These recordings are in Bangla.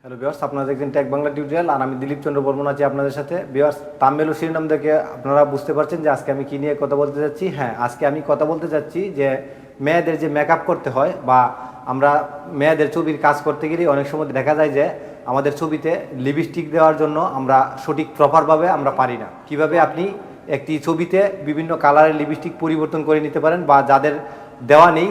হ্যালো ভিউয়ার্স, আপনারা দেখছেন টেক বাংলা টিউটোরিয়াল আর আমি দিলীপ চন্দ্র বর্মন আছি আপনাদের সাথে। ভিউয়ার্স, থাম্বনেল ও শিরোনাম দেখে আপনারা বুঝতে পারছেন যে আজকে আমি কী নিয়ে কথা বলতে যাচ্ছি। হ্যাঁ, আজকে আমি কথা বলতে যাচ্ছি যে মেয়েদের যে মেকআপ করতে হয় বা আমরা মেয়েদের ছবির কাজ করতে গেলে অনেক সময় দেখা যায় যে আমাদের ছবিতে লিপস্টিক দেওয়ার জন্য আমরা সঠিক প্রপারভাবে আমরা পারি না। কিভাবে আপনি একটি ছবিতে বিভিন্ন কালারের লিপস্টিক পরিবর্তন করে নিতে পারেন বা যাদের দেওয়া নেই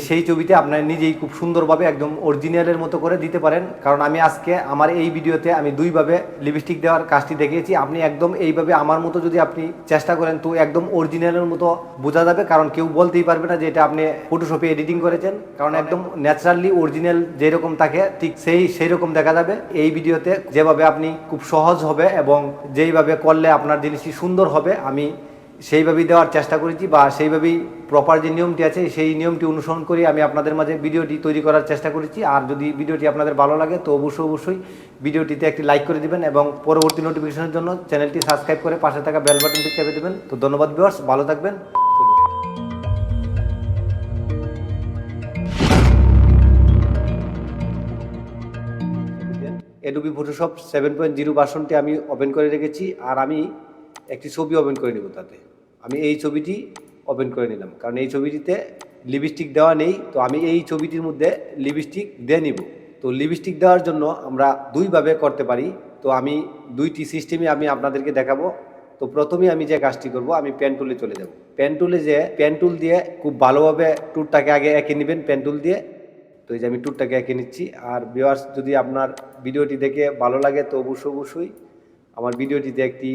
সেই ছবিতে আপনার নিজেই খুব সুন্দরভাবে একদম অরিজিনালের মতো করে দিতে পারেন। কারণ আমি আজকে আমার এই ভিডিওতে আমি দুইভাবে লিপস্টিক দেওয়ার কাজটি দেখিয়েছি। আপনি একদম এইভাবে আমার মতো যদি আপনি চেষ্টা করেন তো একদম অরিজিনালের মতো বোঝা যাবে, কারণ কেউ বলতেই পারবে না যে এটা আপনি ফটোশপে এডিটিং করেছেন, কারণ একদম ন্যাচারালি অরিজিনাল যেরকম থাকে ঠিক সেই রকম দেখা যাবে। এই ভিডিওতে যেভাবে আপনি খুব সহজ হবে এবং যেইভাবে করলে আপনার জিনিসটি সুন্দর হবে আমি সেইভাবেই দেওয়ার চেষ্টা করেছি বা সেইভাবেই প্রপার যে নিয়মটি আছে সেই নিয়মটি অনুসরণ করে আমি আপনাদের মাঝে ভিডিওটি তৈরি করার চেষ্টা করেছি। আর যদি ভিডিওটি আপনাদের ভালো লাগে তো অবশ্যই ভিডিওটিতে একটি লাইক করে দিবেন এবং পরবর্তী নোটিফিকেশনের জন্য চ্যানেলটি সাবস্ক্রাইব করে পাশে থাকা বেল বাটনটি চেপে দেবেন। তো ধন্যবাদ ভিউয়ার্স, ভালো থাকবেন। অ্যাডোবি ফটোশপ 7.0 ভার্সনটি আমি ওপেন করে রেখেছি আর আমি একটি ছবি ওপেন করে নেব। তাতে আমি এই ছবিটি ওপেন করে নিলাম, কারণ এই ছবিটিতে লিপস্টিক দেওয়া নেই। তো আমি এই ছবিটির মধ্যে লিপস্টিক দিয়ে নিব। তো লিপস্টিক দেওয়ার জন্য আমরা দুইভাবে করতে পারি। তো আমি দুইটি সিস্টেমে আমি আপনাদেরকে দেখাবো। তো প্রথমেই আমি যে কাজটি করব, আমি পেন টুলে চলে যাব। পেন টুলে যে পেন টুল দিয়ে খুব ভালোভাবে টুলটাকে আগে এঁকে নেবেন পেন টুল দিয়ে। তো এই যে আমি টুলটাকে এঁকে নিচ্ছি। আর ভিউয়ার্স, যদি আপনার ভিডিওটি দেখে ভালো লাগে তো অবশ্যই আমার ভিডিওটিতে একটি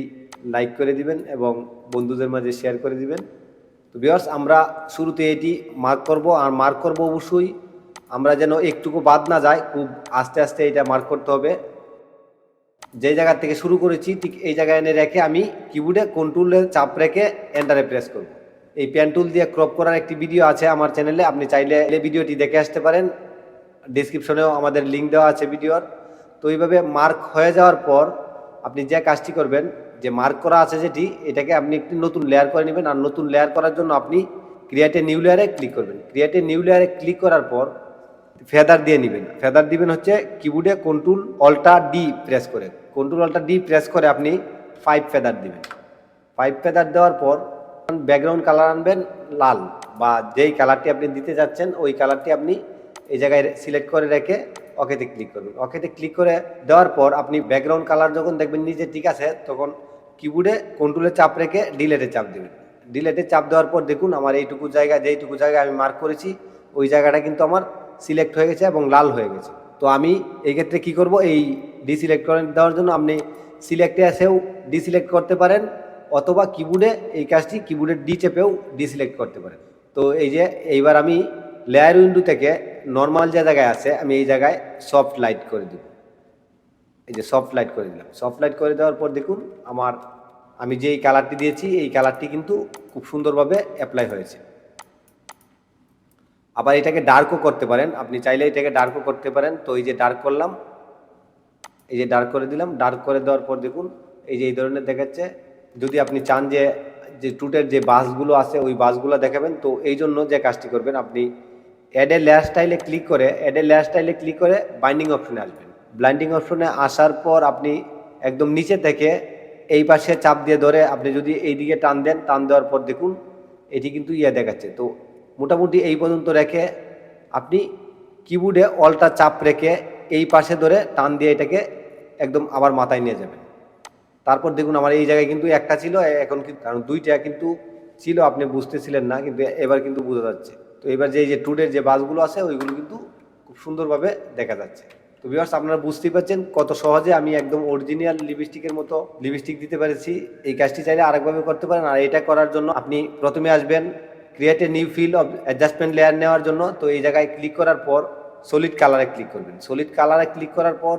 লাইক করে দিবেন এবং বন্ধুদের মাঝে শেয়ার করে দিবেন। তো ভিউয়ার্স, আমরা শুরুতে এটি মার্ক করব আর মার্ক করব অবশ্যই আমরা যেন একটুকু বাদ না যায়, খুব আস্তে আস্তে এটা মার্ক করতে হবে। যে জায়গা থেকে শুরু করেছি ঠিক এই জায়গায় এনে রেখে আমি কিবোর্ডে কন্ট্রোলের চাপ রেখে এন্টারে প্রেস করব। এই পেন টুল দিয়ে ক্রপ করার একটি ভিডিও আছে আমার চ্যানেলে, আপনি চাইলে এই ভিডিওটি দেখে আসতে পারেন। ডেসক্রিপশনেও আমাদের লিঙ্ক দেওয়া আছে ভিডিওর। তো এইভাবে মার্ক হয়ে যাওয়ার পর আপনি যে কাজটি করবেন, যে মার্ক করা আছে যেটি, এটাকে আপনি একটি নতুন লেয়ার করে নেবেন। আর নতুন লেয়ার করার জন্য আপনি ক্রিয়েট এ নিউ লেয়ারে ক্লিক করবেন। ক্রিয়েট এ নিউ লেয়ারে ক্লিক করার পর ফেদার দিয়ে নেবেন। ফেদার দিবেন হচ্ছে কিবোর্ডে কন্ট্রোল অল্টার ডি প্রেস করে, কন্ট্রোল অল্টার ডি প্রেস করে আপনি 5 ফেদার দিবেন। 5 ফেদার দেওয়ার পর ব্যাকগ্রাউন্ড কালার আনবেন লাল, বা যেই কালারটি আপনি দিতে যাচ্ছেন ওই কালারটি আপনি এই জায়গায় সিলেক্ট করে রেখে ওকেতে ক্লিক করবেন। ওকেতে ক্লিক করে দেওয়ার পর আপনি ব্যাকগ্রাউন্ড কালার যখন দেখবেন নিচে ঠিক আছে, তখন কিবোর্ডে কন্ট্রোলের চাপ রেখে ডিলেটে চাপ দেবেন। ডিলেটে চাপ দেওয়ার পর দেখুন আমার যেইটুকু জায়গা আমি মার্ক করেছি ওই জায়গাটা কিন্তু আমার সিলেক্ট হয়ে গেছে এবং লাল হয়ে গেছে। তো আমি এই ক্ষেত্রে কী করব, এই ডিসিলেক্ট করে দেওয়ার জন্য আপনি সিলেক্টে এসেও ডিসিলেক্ট করতে পারেন, অথবা কিবোর্ডে এই কাজটি কিবোর্ডের ডি চেপেও ডিসিলেক্ট করতে পারেন। তো এই যে এইবার আমি লেয়ার উইন্ডো থেকে নর্মাল যে জায়গায় আছে আমি এই জায়গায় সফট লাইট করে দেব। এই যে সফট লাইট করে দিলাম। সফট লাইট করে দেওয়ার পর দেখুন আমি যেই কালারটি দিয়েছি এই কালারটি কিন্তু খুব সুন্দরভাবে অ্যাপ্লাই হয়েছে। আবার এটাকে ডার্কও করতে পারেন, আপনি চাইলে এটাকে ডার্কও করতে পারেন। তো এই যে ডার্ক করলাম, এই যে ডার্ক করে দিলাম। ডার্ক করে দেওয়ার পর দেখুন এই যে এই ধরনের দেখাচ্ছে। যদি আপনি চান যে টুটের যে বাসগুলো আছে ওই বাসগুলো দেখাবেন, তো এই জন্য যে কাজটি করবেন, আপনি অ্যাড এ লেয়ার স্টাইলে ক্লিক করে বাইন্ডিং অপশনে আসবেন। ব্লাইন্ডিং অপশনে আসার পর আপনি একদম নিচে থেকে এই পাশে চাপ দিয়ে ধরে আপনি যদি এই দিকে টান দেন, টান দেওয়ার পর দেখুন এটি কিন্তু দেখাচ্ছে। তো মোটামুটি এই পর্যন্ত রেখে আপনি কিবোর্ডে অল্টা চাপ রেখে এই পাশে ধরে টান দিয়ে এটাকে একদম আবার মাথায় নিয়ে যাবেন। তারপর দেখুন আমার এই জায়গায় কিন্তু একটা ছিল, এখন কিন্তু কারণ দুইটা কিন্তু ছিল আপনি বুঝতেছিলেন না, কিন্তু এবার কিন্তু বোঝা যাচ্ছে। তো এবার যে টুডের যে বাসগুলো আছে ওইগুলো কিন্তু খুব সুন্দরভাবে দেখা যাচ্ছে। তো ভিউয়ার্স, আপনারা বুঝতেই পারছেন কত সহজে আমি একদম অরিজিনাল লিপস্টিকের মতো লিপস্টিক দিতে পেরেছি। এই কাজটি চাইলে আরেকভাবে করতে পারেন। আর এটা করার জন্য আপনি প্রথমে আসবেন create a new fill of adjustment layer নেওয়ার জন্য। তো এই জায়গায় ক্লিক করার পর সলিড কালারে ক্লিক করবেন। সলিড কালারে ক্লিক করার পর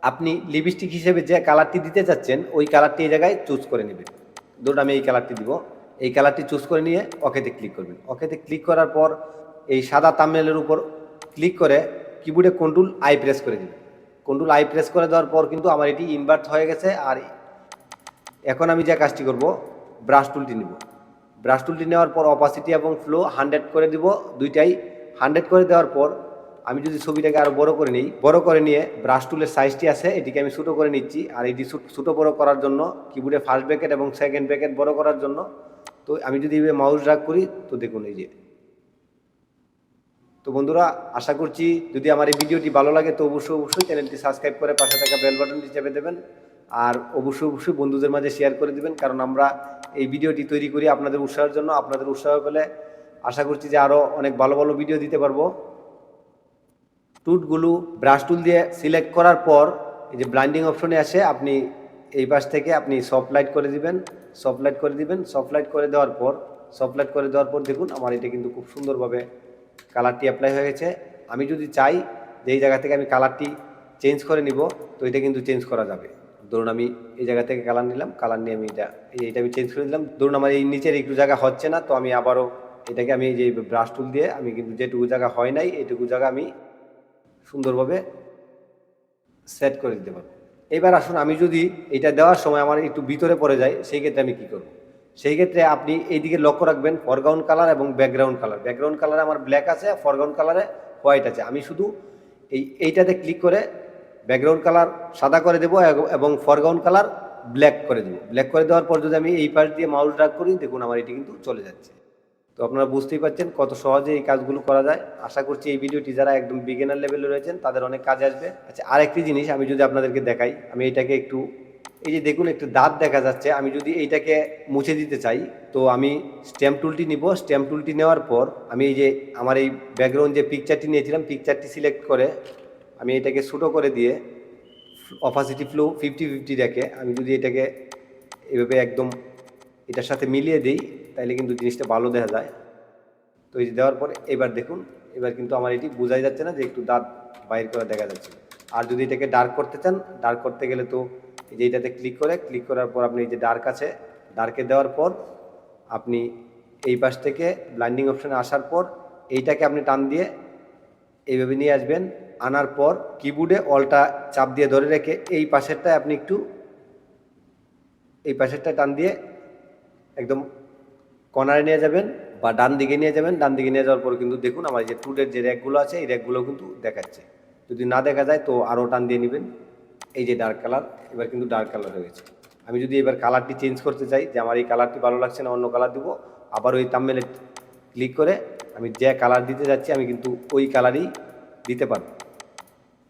আপনি লিপস্টিক হিসেবে যে কালারটি দিতে চাচ্ছেন ওই কালারটি এই জায়গায় চুজ করে নেবেন। ধরুন আমি এই কালারটি দিব, এই কালারটি চুজ করে নিয়ে ওকেতে ক্লিক করবেন। ওকেতে ক্লিক করার পর এই সাদা থাম্বনেলের উপর ক্লিক করে কিবোর্ডে কন্ট্রোল আই প্রেস করে দিবেন। কন্ট্রোল আই প্রেস করে দেওয়ার পর কিন্তু আমার এটি ইনভার্ট হয়ে গেছে। আর এখন আমি যে কাজটি করব, ব্রাশ টুলটি নিব। ব্রাশ টুলটি নেওয়ার পর অপাসিটি এবং ফ্লো 100 করে দিব, দুইটাই 100 করে দেওয়ার পর আমি যদি ছবিটাকে আরও বড় করে নিই, বড় করে নিয়ে ব্রাশ টুলের সাইজটি আছে এটিকে আমি ছোটো করে নিচ্ছি। আর এটি ছোটো বড় করার জন্য কিবোর্ডে ফার্স্ট ব্র্যাকেট এবং সেকেন্ড ব্র্যাকেট বড় করার জন্য তো আমি যদি এইভাবে মাউস ড্র্যাগ করি তো দেখুন এই যে। তো বন্ধুরা, আশা করছি যদি আমার এই ভিডিওটি ভালো লাগে তো অবশ্যই চ্যানেলটি সাবস্ক্রাইব করে পাশে থাকা বেল বাটনটি চেপে দেবেন। আর অবশ্যই বন্ধুদের মাঝে শেয়ার করে দেবেন, কারণ আমরা এই ভিডিওটি তৈরি করি আপনাদের উৎসাহের জন্য। আপনাদের উৎসাহ পেলে আশা করছি যে আরও অনেক ভালো ভালো ভিডিও দিতে পারবো। টুলগুলো ব্রাশ টুল দিয়ে সিলেক্ট করার পর এই যে ব্লাইন্ডিং অপশনে আসে, আপনি এই পাশ থেকে আপনি সফট লাইট করে দিবেন। সফট লাইট করে দেওয়ার পর দেখুন আমার এটা কিন্তু খুব সুন্দরভাবে কালারটি অ্যাপ্লাই হয়ে গেছে। আমি যদি চাই যে এই জায়গা থেকে আমি কালারটি চেঞ্জ করে নিব তো এটা কিন্তু চেঞ্জ করা যাবে। ধরুন আমি এই জায়গা থেকে কালার নিলাম, কালার নিয়ে আমি এইটা আমি চেঞ্জ করে দিলাম। ধরুন আমার এই নিচের একটু জায়গা হচ্ছে না, তো আমি আবারও এটাকে আমি এই যে ব্রাশ টুল দিয়ে আমি কিন্তু যেটুকু জায়গা হয় নাই এইটুকু জায়গা আমি সুন্দরভাবে সেট করে দিতে পারবো। এবার আসুন, আমি যদি এটা দেওয়ার সময় আমার একটু ভিতরে পড়ে যায় সেই ক্ষেত্রে আমি কী করব? সেই ক্ষেত্রে আপনি এইদিকে লক্ষ্য রাখবেন ফরগ্রাউন্ড কালার এবং ব্যাকগ্রাউন্ড কালার। ব্যাকগ্রাউন্ড কালারে আমার ব্ল্যাক আছে, ফরগ্রাউন্ড কালারে হোয়াইট আছে। আমি শুধু এইটাতে ক্লিক করে ব্যাকগ্রাউন্ড কালার সাদা করে দেবো এবং ফরগ্রাউন্ড কালার ব্ল্যাক করে দেবো। ব্ল্যাক করে দেওয়ার পর যদি আমি এই পাশ দিয়ে মাউস ড্র্যাগ করি দেখুন আমার এটি কিন্তু চলে যাচ্ছে। তো আপনারা বুঝতেই পারছেন কত সহজে এই কাজগুলো করা যায়। আশা করছি এই ভিডিওটি যারা একদম বিগিনার লেভেলে রয়েছেন তাদের অনেক কাজে আসবে। আচ্ছা, আরেকটি জিনিস আমি যদি আপনাদেরকে দেখাই, আমি এটাকে একটু এই যে দেখুন একটু দাঁত দেখা যাচ্ছে, আমি যদি এইটাকে মুছে দিতে চাই তো আমি স্ট্যাম্প টুলটি নিব। স্ট্যাম্প টুলটি নেওয়ার পর আমি এই যে আমার এই ব্যাকগ্রাউন্ড যে পিকচারটি নিয়েছিলাম পিকচারটি সিলেক্ট করে আমি এটাকে ছোটো করে দিয়ে অপাসিটি ফ্লো 50-50 রেখে আমি যদি এটাকে এভাবে একদম এটার সাথে মিলিয়ে দিই তাইলে কিন্তু জিনিসটা ভালো দেখা যায়। তো এই যে দেওয়ার পরে এবার দেখুন, এবার কিন্তু আমার এটি বোঝাই যাচ্ছে না যে একটু দাঁত বাইর করে দেখা যাচ্ছে। আর যদি এটাকে ডার্ক করতে চান, ডার্ক করতে গেলে তো এই যে এইটাতে ক্লিক করার পর আপনি এই যে ডার্ক আছে, ডার্কে দেওয়ার পর আপনি এই পাশ থেকে ব্লাইন্ডিং অপশানে আসার পর এইটাকে আপনি টান দিয়ে এইভাবে নিয়ে আসবেন। আনার পর কিবোর্ডে অলটা চাপ দিয়ে ধরে রেখে এই পাশেরটায় আপনি একটু এই পাশেরটা টান দিয়ে একদম কর্নারে নিয়ে যাবেন বা ডান দিকে নিয়ে যাবেন। ডান দিকে নিয়ে যাওয়ার পর কিন্তু দেখুন আমার যে টুলের যে র্যাকগুলো আছে এই র্যাকগুলো কিন্তু দেখাচ্ছে। যদি না দেখা যায় তো আরও টান দিয়ে নেবেন। এই যে ডার্ক কালার, এবার কিন্তু ডার্ক কালার হয়ে গেছে। আমি যদি এবার কালারটি চেঞ্জ করতে চাই যে আমার এই কালারটি ভালো লাগছে না, অন্য কালার দিব, আবার ওই থাম্বনেলে ক্লিক করে আমি যে কালার দিতে যাচ্ছি আমি কিন্তু ওই কালারই দিতে পারব।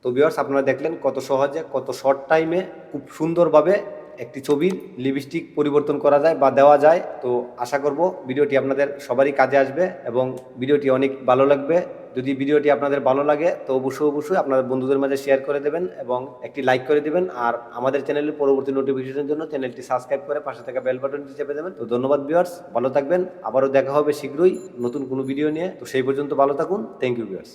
তো ভিউয়ার্স, আপনারা দেখলেন কত সহজে কত শর্ট টাইমে খুব সুন্দরভাবে একটি ছবির লিপস্টিক পরিবর্তন করা যায় বা দেওয়া যায়। তো আশা করব ভিডিওটি আপনাদের সবারই কাজে আসবে এবং ভিডিওটি অনেক ভালো লাগবে। যদি ভিডিওটি আপনাদের ভালো লাগে তো অবশ্যই আপনাদের বন্ধুদের মাঝে শেয়ার করে দেবেন এবং একটি লাইক করে দেবেন। আর আমাদের চ্যানেলের পরবর্তী নোটিফিকেশনের জন্য চ্যানেলটি সাবস্ক্রাইব করে পাশে থাকা বেল বাটনটি চেপে দেবেন। তো ধন্যবাদ ভিউয়ার্স, ভালো থাকবেন। আবারও দেখা হবে শীঘ্রই নতুন কোনো ভিডিও নিয়ে। তো সেই পর্যন্ত ভালো থাকুন। Thank you viewers.